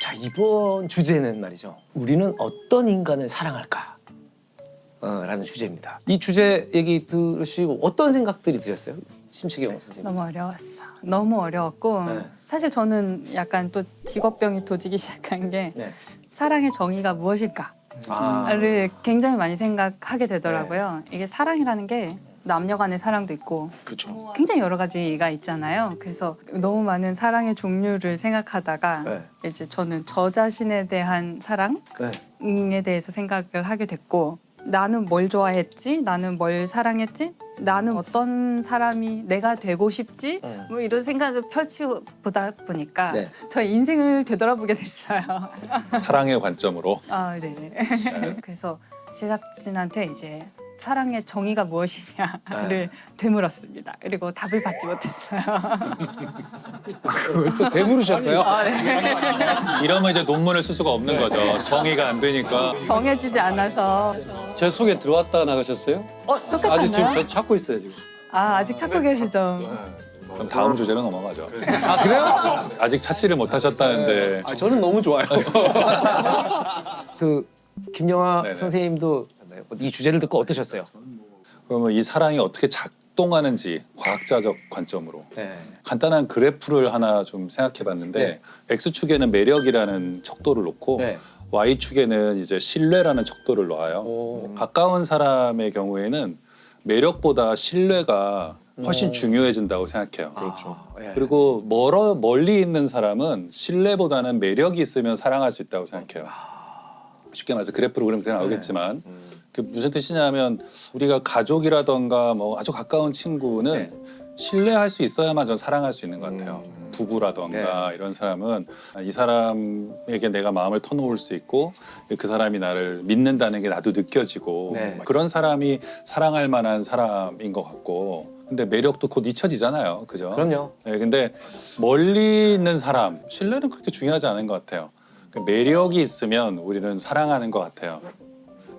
자, 이번 주제는 말이죠. 우리는 어떤 인간을 사랑할까? 라는 주제입니다. 이 주제 얘기 들으시고 어떤 생각들이 드셨어요? 심채경 선생님. 너무 어려웠어. 너무 어려웠고 네. 사실 저는 약간 또 직업병이 도지기 시작한 게 네. 사랑의 정의가 무엇일까를 굉장히 많이 생각하게 되더라고요. 이게 사랑이라는 게 남녀 간의 사랑도 있고 그렇죠. 굉장히 여러 가지가 있잖아요. 그래서 너무 많은 사랑의 종류를 생각하다가 네. 이제 저는 저 자신에 대한 사랑에 네. 대해서 생각을 하게 됐고 나는 뭘 좋아했지? 나는 뭘 사랑했지? 나는 어떤 사람이 내가 되고 싶지? 뭐 이런 생각을 펼치보다 보니까 네. 저의 인생을 되돌아보게 됐어요. 사랑의 관점으로. 아, 네. 그래서 제작진한테 이제 사랑의 정의가 무엇이냐를 되물었습니다. 그리고 답을 받지 못했어요. 그걸 또 되물으셨어요? 아, 네. 이러면 이제 논문을 쓸 수가 없는 거죠. 정의가 안 되니까. 정해지지 않아서 제 속에 들어왔다 나가셨어요? 아직 지금 똑같았나요? 저 찾고 있어요 지금. 아, 아직 찾고 계시죠? 그럼 다음 주제로 넘어가죠. 아, 그래요? 아직 찾지를 못하셨다는데. 아, 저는 너무 좋아요. 그 김영하 네네. 선생님도 이 주제를 듣고 어떠셨어요? 그러면 이 사랑이 어떻게 작동하는지 과학자적 관점으로 네. 간단한 그래프를 하나 좀 생각해봤는데 네. X축에는 매력이라는 척도를 놓고 네. Y축에는 이제 신뢰라는 척도를 놓아요. 오. 가까운 사람의 경우에는 매력보다 신뢰가 훨씬 중요해진다고 생각해요. 그렇죠. 예. 그리고 멀리 있는 사람은 신뢰보다는 매력이 있으면 사랑할 수 있다고 생각해요. 쉽게 말해서 그래프로 그림 그래 나오겠지만 그 무슨 뜻이냐면 우리가 가족이라던가 뭐 아주 가까운 친구는 신뢰할 수 있어야만 전 사랑할 수 있는 것 같아요. 부부라던가 이런 사람은 이 사람에게 내가 마음을 터놓을 수 있고 그 사람이 나를 믿는다는 게 나도 느껴지고 네. 그런 사람이 사랑할 만한 사람인 것 같고 근데 매력도 곧 잊혀지잖아요. 그죠? 그럼요. 네, 근데 멀리 있는 사람, 신뢰는 그렇게 중요하지 않은 것 같아요. 그 매력이 있으면 우리는 사랑하는 것 같아요.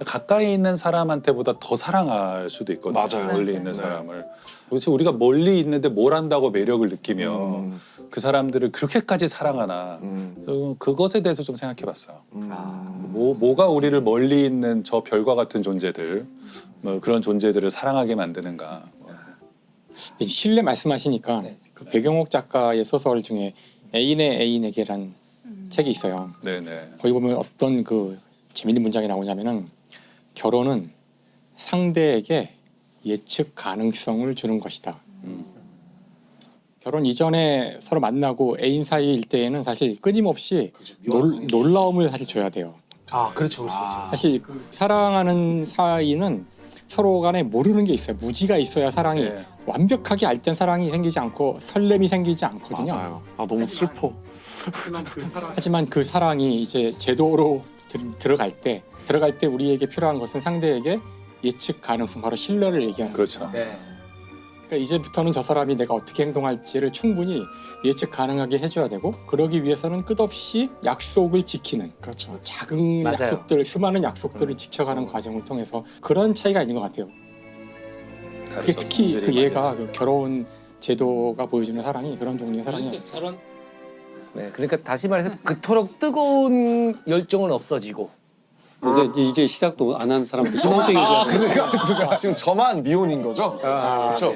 가까이 있는 사람한테보다 더 사랑할 수도 있거든요. 맞아요. 멀리 있는 사람을. 도대체 우리가 멀리 있는데 뭘 한다고 매력을 느끼며 그 사람들을 그렇게까지 사랑하나 그것에 대해서 좀 생각해봤어요. 뭐가 우리를 멀리 있는 저 별과 같은 존재들 뭐 그런 존재들을 사랑하게 만드는가. 신뢰 말씀하시니까 그 배경옥 작가의 소설 중에 애인의 애인에게란 책이 있어요. 네네. 거기 보면 어떤 그 재밌는 문장이 나오냐면은 결혼은 상대에게 예측 가능성을 주는 것이다. 결혼 이전에 서로 만나고 애인 사이일 때에는 사실 끊임없이 놀라움을 사실 줘야 돼요. 아, 그렇죠. 그렇죠. 사실 그 사랑하는 사이는 서로 간에 모르는 게 있어요. 무지가 있어야 사랑이 네. 완벽하게 알땐 사랑이 생기지 않고 설렘이 생기지 않거든요. 맞아요. 아 너무 슬퍼. 하지만 그 사랑이 이제 제도로 들어갈 때 우리에게 필요한 것은 상대에게 예측 가능성, 바로 신뢰를 얘기하는 거죠. 그렇죠. 네. 그러니까 이제부터는 저 사람이 내가 어떻게 행동할지를 충분히 예측 가능하게 해줘야 되고 그러기 위해서는 끝없이 약속을 지키는 그렇죠. 작은 맞아요. 약속들, 수많은 약속들을 지켜가는 과정을 통해서 그런 차이가 있는 것 같아요. 그게 다르죠. 특히 그 성질이 얘가 많이. 그 결혼 제도가 보여주는 사랑이 그런 종류의 사랑이에요. 네. 그러니까 다시 말해서 그토록 뜨거운 열정은 없어지고. 이제 시작도 안 한 사람도 희망적인 거야. 그러니까 지금 저만 미혼인 거죠? 그렇죠.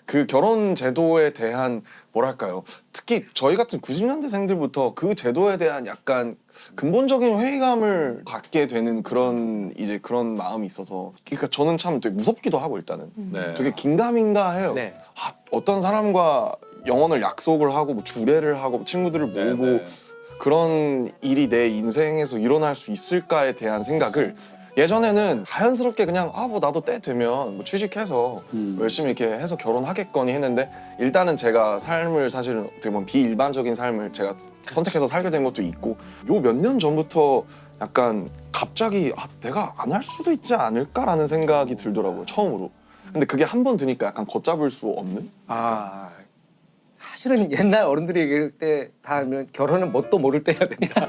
그 결혼 제도에 대한 뭐랄까요? 특히 저희 같은 90년대생들부터 그 제도에 대한 약간 근본적인 회의감을 갖게 되는 그런 이제 그런 마음이 있어서 그러니까 저는 참 되게 무섭기도 하고 일단은 네. 되게 긴가민가 해요. 네. 아, 어떤 사람과 영혼을 약속을 하고 뭐 주례를 하고 친구들을 네, 모으고 네. 그런 일이 내 인생에서 일어날 수 있을까에 대한 생각을 예전에는 자연스럽게 그냥 아 뭐 나도 때 되면 뭐 취직해서 열심히 이렇게 해서 결혼하겠거니 했는데 일단은 제가 삶을 사실은 어떻게 보면 비일반적인 삶을 제가 선택해서 살게 된 것도 있고 요 몇 년 전부터 약간 갑자기 아 내가 안 할 수도 있지 않을까라는 생각이 들더라고요 처음으로. 근데 그게 한 번 드니까 약간 걷잡을 수 없는? 아, 사실은 옛날 어른들이 얘기할 때 다 하면 결혼은 뭣도 모를 때 해야 된다.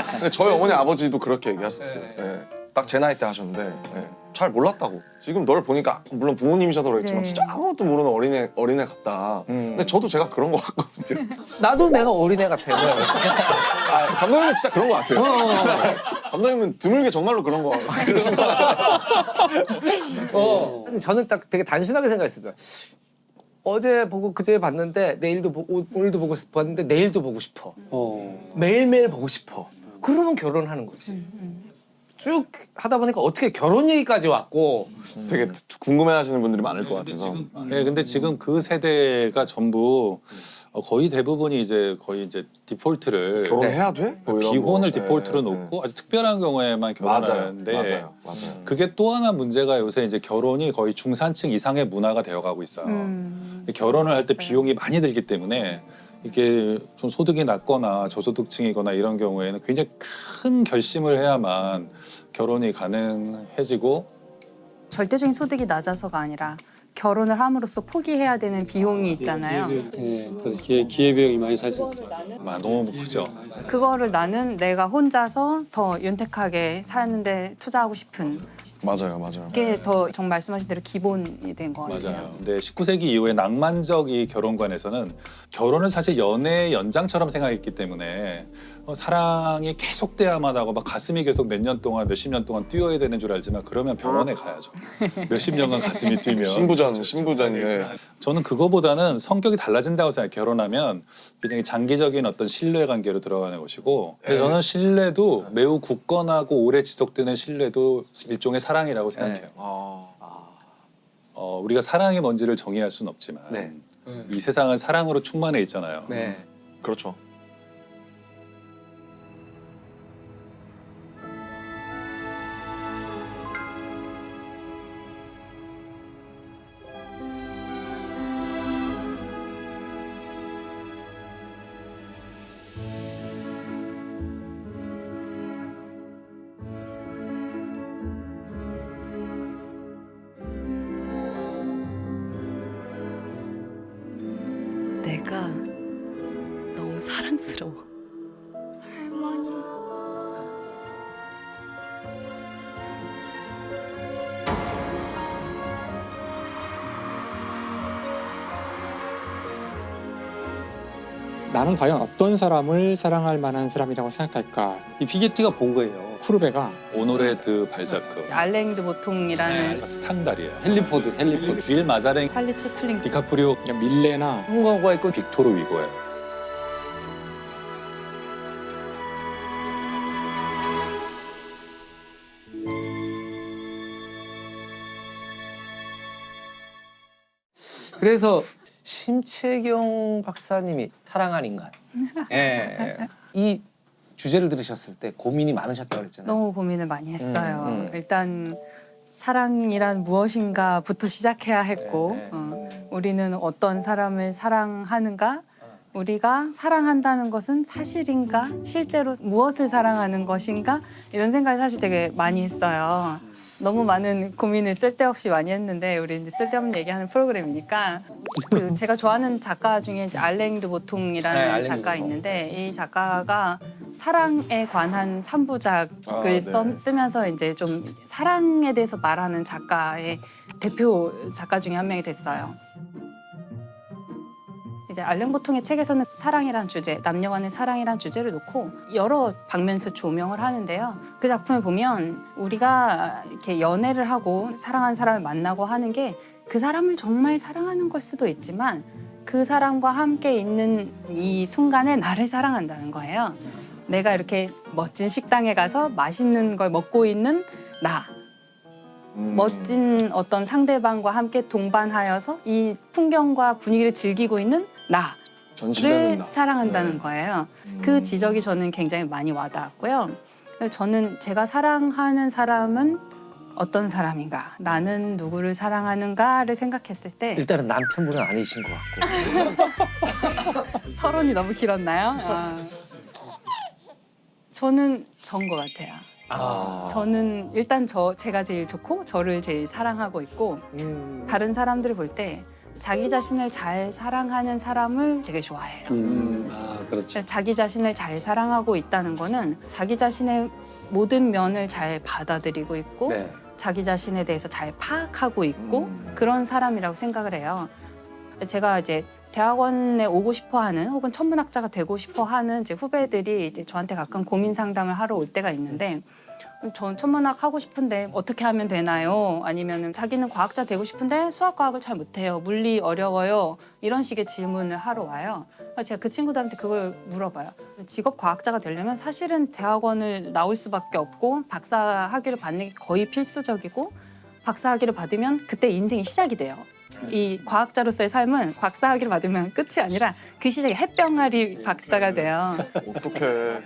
근데 저희 어머니 아버지도 그렇게 얘기하셨어요. 예. 딱 제 나이 때 하셨는데 예. 잘 몰랐다고. 지금 널 보니까 물론 부모님이셔서 그렇겠지만 네. 진짜 아무것도 모르는 어린애 같다. 근데 저도 제가 그런 것 같거든요. 나도 내가 어린애 같아요. 감독님은 진짜 그런 것 같아요. 감독님은 드물게 정말로 그런 거. 저는 딱 되게 단순하게 생각했습니다. 어제 보고 그제 봤는데 내일도 보고 오늘도 보고 봤는데 내일도 보고 싶어. 매일매일 보고 싶어. 그러면 결혼하는 거지. 쭉 하다 보니까 어떻게 결혼 얘기까지 왔고 되게 궁금해하시는 분들이 많을 것 같아서. 네, 근데 지금 그 세대가 전부 거의 대부분이 이제 거의 이제 디폴트를 결혼해야 돼? 뭐 이런 비혼을 거. 디폴트로 네, 놓고 아주 특별한 경우에만 결혼하는데 맞아요. 그게 또 하나 문제가 요새 이제 결혼이 거의 중산층 이상의 문화가 되어가고 있어요. 결혼을 할 때 있어요. 비용이 많이 들기 때문에 이게 좀 소득이 낮거나 저소득층이거나 이런 경우에는 굉장히 큰 결심을 해야만 결혼이 가능해지고 절대적인 소득이 낮아서가 아니라 결혼을 함으로써 포기해야 되는 비용이 있잖아요. 예, 그래서 기회비용이 많이 사죠. 너무 크죠. 그거를 나는 내가 혼자서 더 윤택하게 사는데 투자하고 싶은 맞아요. 게 더 정 말씀하신 대로 기본이 된 것 같아요. 맞아요. 근데 19세기 이후에 낭만적 이 결혼관에서는 결혼을 사실 연애의 연장처럼 생각했기 때문에 사랑이 계속돼야만 하고 막 가슴이 계속 몇 년 동안 몇십 년 동안 뛰어야 되는 줄 알지만 그러면 병원에 가야죠. 몇십 년간 가슴이 뛰면 신부전이에요. 저는 그거보다는 성격이 달라진다고 생각해요. 결혼하면 굉장히 장기적인 어떤 신뢰 관계로 들어가는 것이고 그래서 저는 신뢰도 매우 굳건하고 오래 지속되는 신뢰도 일종의 사랑이라고 생각해요. 우리가 사랑이 뭔지를 정의할 수는 없지만 네. 이 세상은 사랑으로 충만해 있잖아요. 네. 그렇죠. 내가 너무 사랑스러워. 할머니. 나는 과연 어떤 사람을 사랑할 만한 사람이라고 생각할까? 이 피게티가 본 거예요. 쿠르베가 오노레드 발자크, 알랭드 보통이라는 스탄달이에요. 헨리포드. 주일 마자랭, 찰리 채플린 디카프리오, 그냥 밀레나 흥거가 있고 빅토르 위고예요. 그래서 심채경 박사님이 사랑한 인간. 예. 이 주제를 들으셨을 때 고민이 많으셨다고 그랬잖아요. 너무 고민을 많이 했어요. 음. 일단 사랑이란 무엇인가부터 시작해야 했고 네. 우리는 어떤 사람을 사랑하는가? 우리가 사랑한다는 것은 사실인가? 실제로 무엇을 사랑하는 것인가? 이런 생각을 사실 되게 많이 했어요. 너무 많은 고민을 쓸데없이 많이 했는데 우리 이제 쓸데없는 얘기하는 프로그램이니까 그 제가 좋아하는 작가 중에 이제 알랭드 보통이라는 네, 알랭드 작가 보통. 있는데 이 작가가 사랑에 관한 3부작을 쓰면서 이제 좀 사랑에 대해서 말하는 작가의 대표 작가 중에 한 명이 됐어요. 이제 알랭 보통의 책에서는 사랑이란 주제, 남녀 간의 사랑이란 주제를 놓고 여러 방면에서 조명을 하는데요. 그 작품을 보면 우리가 이렇게 연애를 하고 사랑하는 사람을 만나고 하는 게 그 사람을 정말 사랑하는 걸 수도 있지만 그 사람과 함께 있는 이 순간에 나를 사랑한다는 거예요. 내가 이렇게 멋진 식당에 가서 맛있는 걸 먹고 있는 나. 멋진 어떤 상대방과 함께 동반하여서 이 풍경과 분위기를 즐기고 있는 전시되는 나를 나. 사랑한다는 거예요. 그 지적이 저는 굉장히 많이 와닿았고요. 그래서 저는 제가 사랑하는 사람은 어떤 사람인가, 나는 누구를 사랑하는가를 생각했을 때 일단은 남편분은 아니신 것 같고. 서론이 너무 길었나요? 저는 전 것 같아요. 저는 일단 제가 제일 좋고 저를 제일 사랑하고 있고 다른 사람들을 볼 때 자기 자신을 잘 사랑하는 사람을 되게 좋아해요. 그렇죠. 자기 자신을 잘 사랑하고 있다는 거는 자기 자신의 모든 면을 잘 받아들이고 있고 네. 자기 자신에 대해서 잘 파악하고 있고 그런 사람이라고 생각을 해요. 제가 이제 대학원에 오고 싶어하는 혹은 천문학자가 되고 싶어하는 이제 후배들이 이제 저한테 가끔 고민 상담을 하러 올 때가 있는데 전 천문학 하고 싶은데 어떻게 하면 되나요? 아니면 자기는 과학자 되고 싶은데 수학 과학을 잘 못해요. 물리 어려워요. 이런 식의 질문을 하러 와요. 그러니까 제가 그 친구들한테 그걸 물어봐요. 직업 과학자가 되려면 사실은 대학원을 나올 수밖에 없고 박사 학위를 받는 게 거의 필수적이고 박사 학위를 받으면 그때 인생이 시작이 돼요. 이 과학자로서의 삶은 박사 학위를 받으면 끝이 아니라 그 시작에 햇병아리 박사가 돼요. 어떡해.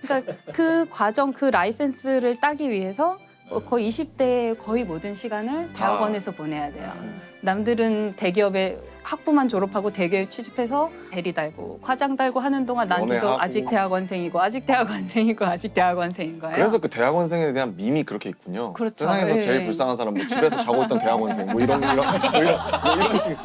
그러니까 그 과정, 그 라이센스를 따기 위해서 거의 20대의 거의 모든 시간을 대학원에서 보내야 돼요. 남들은 대기업에 학부만 졸업하고 대기업에 취직해서 대리 달고 과장 달고 하는 동안 난 계속 연애하고. 아직 대학원생이고 아직 대학원생이고 아직 대학원생인 거예요. 그래서 그 대학원생에 대한 밈이 그렇게 있군요. 그렇죠. 세상에서 예. 제일 불쌍한 사람, 뭐 집에서 자고 있던 대학원생, 뭐 이런 식,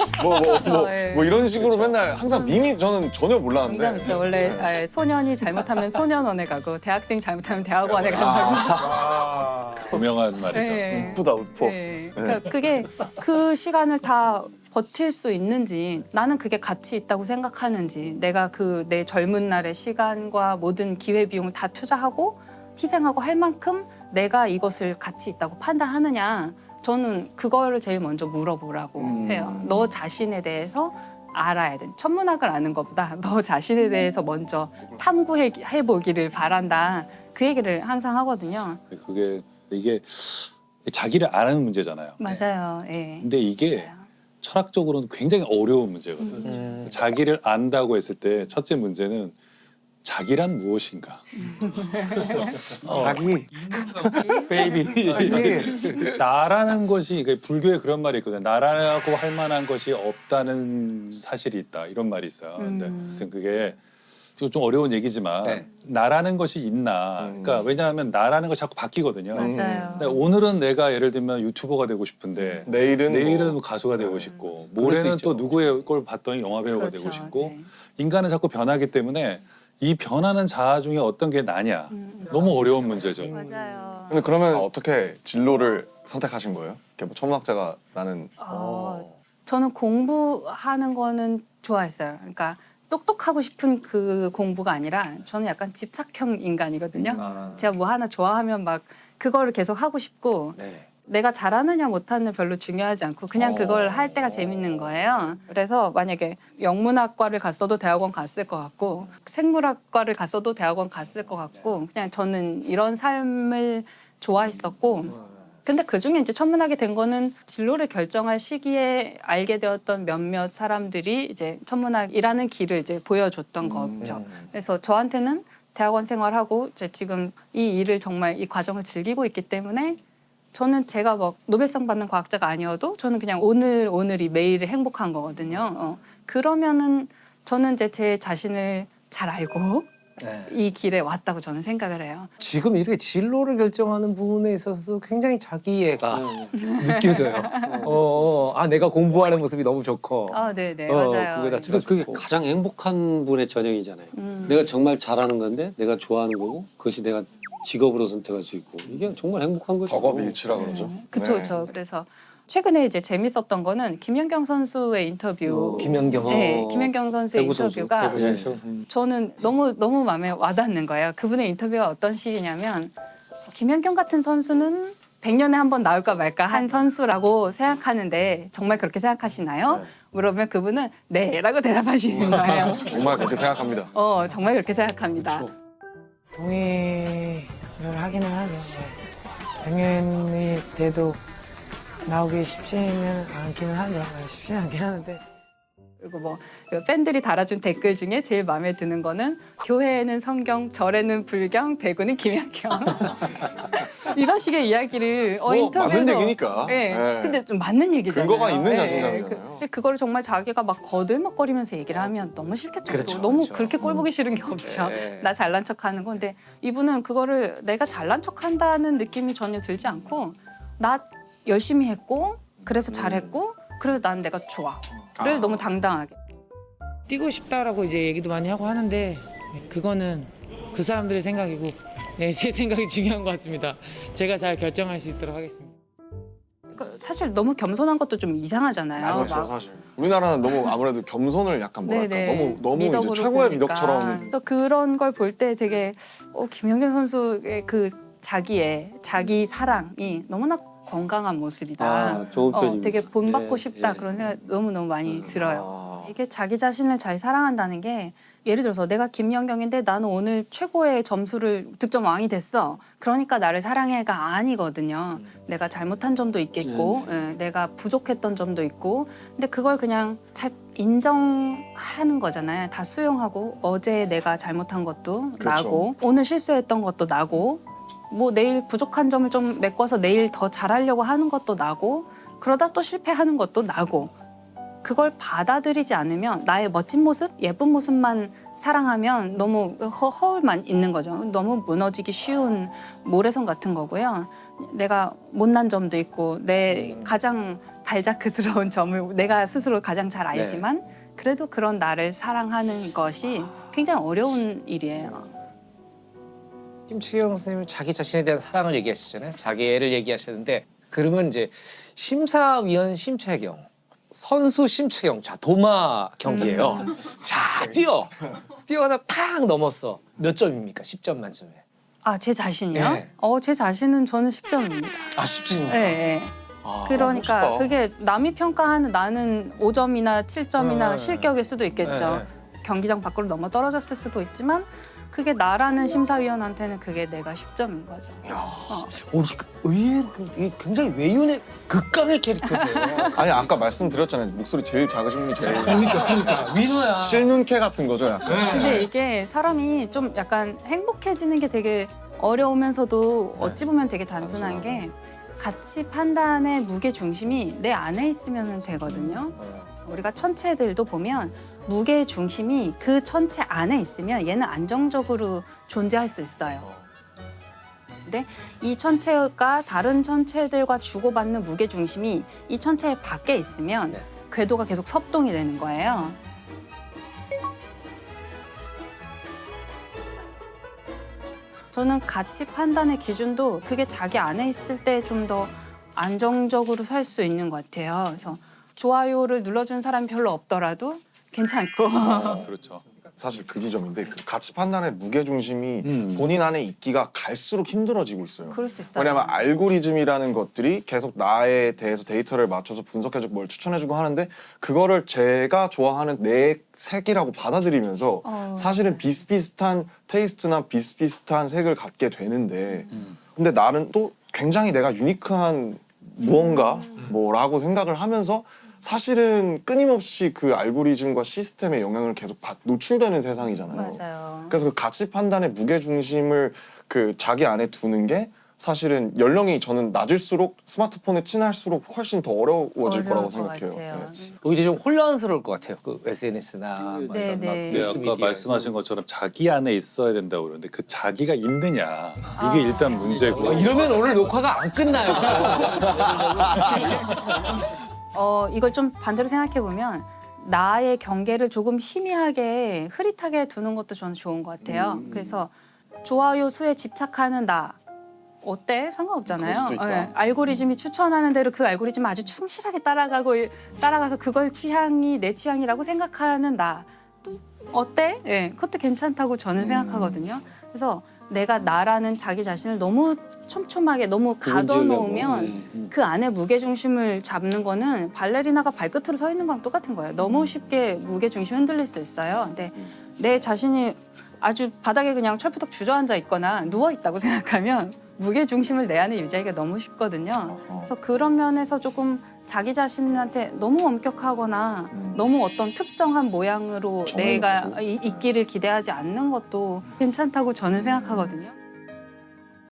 뭐 이런 식으로 맨날 항상 밈이 저는 전혀 농담 몰랐는데. 있어요. 원래 소년이 잘못하면 소년원에 가고 대학생 잘못하면 대학원에 간다고. 유명한 말이죠. 네. 우프다 우퍼. 네. 그러니까 그게 그 시간을 다 버틸 수 있는지 나는 그게 가치 있다고 생각하는지 내가 그 내 젊은 날의 시간과 모든 기회 비용을 다 투자하고 희생하고 할 만큼 내가 이것을 가치 있다고 판단하느냐 저는 그거를 제일 먼저 물어보라고 해요. 너 자신에 대해서 알아야 돼. 천문학을 아는 것보다 너 자신에 대해서 먼저 탐구해 보기를 바란다. 그 얘기를 항상 하거든요. 이게 자기를 아는 문제잖아요. 맞아요. 예. 근데 이게 맞아요. 철학적으로는 굉장히 어려운 문제거든요. 자기를 안다고 했을 때 첫째 문제는 자기란 무엇인가? 자기. 베이비. 나라는 것이 그러니까 불교에 그런 말이 있거든요. 나라고 할 만한 것이 없다는 사실이 있다. 이런 말이 있어요. 근데 아무튼 그게 좀 어려운 얘기지만 네. 나라는 것이 있나? 그러니까 왜냐하면 나라는 것이 자꾸 바뀌거든요. 맞아요. 근데 오늘은 내가 예를 들면 유튜버가 되고 싶은데 내일은 뭐. 가수가 되고 싶고 그럴 수 모레는 있죠. 또 누구의 걸 봤더니 영화 배우가 그렇죠. 되고 싶고 네. 인간은 자꾸 변하기 때문에 이 변하는 자아 중에 어떤 게 나냐 너무 어려운 문제죠. 맞아요. 근데 그러면 어떻게 진로를 선택하신 거예요? 이렇게 뭐 천문학자가 나는 저는 공부하는 거는 좋아했어요. 그러니까 똑똑하고 싶은 그 공부가 아니라 저는 약간 집착형 인간이거든요. 제가 뭐 하나 좋아하면 막 그거를 계속 하고 싶고 네. 내가 잘하느냐 못하느냐 별로 중요하지 않고 그냥 그걸 할 때가 재밌는 거예요. 그래서 만약에 영문학과를 갔어도 대학원 갔을 것 같고 생물학과를 갔어도 대학원 갔을 것 같고 그냥 저는 이런 삶을 좋아했었고 근데 그중에 이제 천문학이 된 거는 진로를 결정할 시기에 알게 되었던 몇몇 사람들이 이제 천문학이라는 길을 이제 보여줬던 거죠. 그래서 저한테는 대학원 생활하고 이제 지금 이 일을 정말 이 과정을 즐기고 있기 때문에 저는 제가 뭐 노벨상 받는 과학자가 아니어도 저는 그냥 오늘이 매일이 행복한 거거든요. 그러면은 저는 이제 제 자신을 잘 알고 네. 이 길에 왔다고 저는 생각을 해요. 지금 이렇게 진로를 결정하는 부분에 있어서도 굉장히 자기애가 느껴져요. 아 내가 공부하는 모습이 너무 좋고. 네네 맞아요. 그거 자체가 그게 좋고. 가장 행복한 분의 전형이잖아요. 내가 정말 잘하는 건데 내가 좋아하는 거고 그것이 내가 직업으로 선택할 수 있고 이게 정말 행복한 거죠. 덕업일치라 그러죠. 그쵸, 네. 그쵸. 그래서 최근에 이제 재밌었던 거는 김연경 선수의 인터뷰. 김연경 선수. 네, 김연경 선수의 배구 선수, 인터뷰가 배구 선수. 저는 너무 마음에 와닿는 거예요. 그분의 인터뷰가 어떤 식이냐면 김연경 같은 선수는 100년에 한 번 나올까 말까 한 선수라고 생각하는데 정말 그렇게 생각하시나요? 물어보면 그분은 네라고 대답하시는 거예요. 정말 그렇게 생각합니다. 정말 그렇게 생각합니다. 동의를 하기는 하죠. 당연히 돼도 나오기 쉽지는 않기는 하죠. 쉽지는 않긴 하는데. 그리고 뭐 팬들이 달아준 댓글 중에 제일 마음에 드는 거는 교회에는 성경, 절에는 불경, 배구는 김연경 이런 식의 이야기를 인터뷰에서 맞는 얘기니까. 네. 네. 근데 좀 맞는 얘기잖아요. 근거가 있는 네. 자신감이잖아요. 그거를 정말 자기가 막 거들먹거리면서 얘기를 하면 너무 싫겠죠. 그렇죠, 너무 그렇죠. 그렇게 꼴 보기 싫은 게 없죠. 네. 나 잘난 척하는 건데 이분은 그거를 내가 잘난 척한다는 느낌이 전혀 들지 않고 나 열심히 했고 그래서 잘했고 그래서 난 내가 좋아를 너무 당당하게. 뛰고 싶다라고 이제 얘기도 많이 하고 하는데 그거는 그 사람들의 생각이고 제 생각이 중요한 것 같습니다. 제가 잘 결정할 수 있도록 하겠습니다. 사실 너무 겸손한 것도 좀 이상하잖아요. 그렇죠, 막 사실. 우리나라는 너무 아무래도 겸손을 약간 뭐랄까 네네. 너무 이제 미덕으로 최고의 보니까. 미덕처럼 또 그런 걸 볼 때 되게 김연경 선수의 그 자기 사랑이 너무나 건강한 모습이다. 아, 좋은 표현입니다. 되게 본받고 예, 싶다 예. 그런 생각 너무 많이 들어요. 아. 이게 자기 자신을 잘 사랑한다는 게 예를 들어서 내가 김연경인데 나는 오늘 최고의 점수를 득점 왕이 됐어. 그러니까 나를 사랑해가 아니거든요. 내가 잘못한 점도 있겠고 내가 부족했던 점도 있고 근데 그걸 그냥 잘 인정하는 거잖아요. 다 수용하고 어제 내가 잘못한 것도 그렇죠. 나고 오늘 실수했던 것도 나고 뭐 내일 부족한 점을 좀 메꿔서 내일 더 잘하려고 하는 것도 나고 그러다 또 실패하는 것도 나고 그걸 받아들이지 않으면 나의 멋진 모습, 예쁜 모습만 사랑하면 너무 허울만 있는 거죠. 너무 무너지기 쉬운 모래성 같은 거고요. 내가 못난 점도 있고 내 가장 발자크스러운 점을 내가 스스로 가장 잘 알지만 그래도 그런 나를 사랑하는 것이 굉장히 어려운 일이에요. 심채경 선생님은 자기 자신에 대한 사랑을 얘기하시잖아요. 자기 애를 얘기하시는데 그러면 이제 심사위원 심채경, 선수 심채경, 자 도마 경기예요. 자 뛰어가다 탁 넘었어. 몇 점입니까? 10점 만점에. 아, 제 자신이요? 네. 제 자신은 저는 10점입니다. 아 10점입니까? 네. 그러니까 멋있다. 그게 남이 평가하는 나는 5점이나 7점이나 네. 실격일 수도 있겠죠. 네. 경기장 밖으로 넘어 떨어졌을 수도 있지만 그게 나라는 심사위원한테는 그게 내가 10점인 거죠. 의외로 굉장히 외윤의 극강의 캐릭터세요. 아니 아까 말씀드렸잖아요. 목소리 제일 작으신 분이 제일 그러니까 위너야. 실눈캐 같은 거죠, 약간. 근데 이게 사람이 좀 약간 행복해지는 게 되게 어려우면서도 어찌 보면 되게 단순한 게 가치 판단의 무게 중심이 내 안에 있으면 되거든요. 우리가 천체들도 보면 무게 중심이 그 천체 안에 있으면 얘는 안정적으로 존재할 수 있어요. 근데 이 천체가 다른 천체들과 주고받는 무게 중심이 이 천체 밖에 있으면 궤도가 계속 섭동이 되는 거예요. 저는 가치 판단의 기준도 그게 자기 안에 있을 때 좀 더 안정적으로 살 수 있는 것 같아요. 그래서 좋아요를 눌러준 사람이 별로 없더라도 괜찮고. 그렇죠. 사실 그 지점인데 그 가치 판단의 무게 중심이 본인 안에 있기가 갈수록 힘들어지고 있어요. 그럴 수 있어요. 왜냐면 알고리즘이라는 것들이 계속 나에 대해서 데이터를 맞춰서 분석해주고 뭘 추천해주고 하는데 그거를 제가 좋아하는 내 색이라고 받아들이면서 사실은 비슷비슷한 테이스트나 비슷비슷한 색을 갖게 되는데 근데 나는 또 굉장히 내가 유니크한 무언가 뭐라고 생각을 하면서 사실은 끊임없이 그 알고리즘과 시스템의 영향을 계속 노출되는 세상이잖아요. 맞아요. 그래서 그 가치 판단의 무게 중심을 그 자기 안에 두는 게 사실은 연령이 저는 낮을수록 스마트폰에 친할수록 훨씬 더 어려워질 거라고 것 생각해요. 같아요. 네. 오히려 좀 혼란스러울 것 같아요. 그 SNS나 네. 네, 아까 말씀하신 것처럼 자기 안에 있어야 된다고 그러는데 그 자기가 있느냐 이게 일단 문제고 이러면 오늘 녹화가 안 끝나요. 이걸 좀 반대로 생각해 보면 나의 경계를 조금 희미하게 흐릿하게 두는 것도 저는 좋은 것 같아요. 그래서 좋아요 수에 집착하는 나 어때? 상관없잖아요. 그럴 수도 있다. 네, 알고리즘이 추천하는 대로 그 알고리즘 아주 충실하게 따라가서 그걸 내 취향이라고 생각하는 나 또 어때? 네, 그것도 괜찮다고 저는 생각하거든요. 그래서 내가 나라는 자기 자신을 너무 촘촘하게 너무 가둬놓으면 그 안에 무게중심을 잡는 거는 발레리나가 발끝으로 서 있는 거랑 똑같은 거예요. 너무 쉽게 무게중심이 흔들릴 수 있어요. 근데 내 자신이 아주 바닥에 그냥 철푸덕 주저앉아 있거나 누워 있다고 생각하면 무게중심을 내 안에 유지하기가 너무 쉽거든요. 그래서 그런 면에서 조금 자기 자신한테 너무 엄격하거나 너무 어떤 특정한 모양으로 내가 있기를 기대하지 않는 것도 괜찮다고 저는 생각하거든요.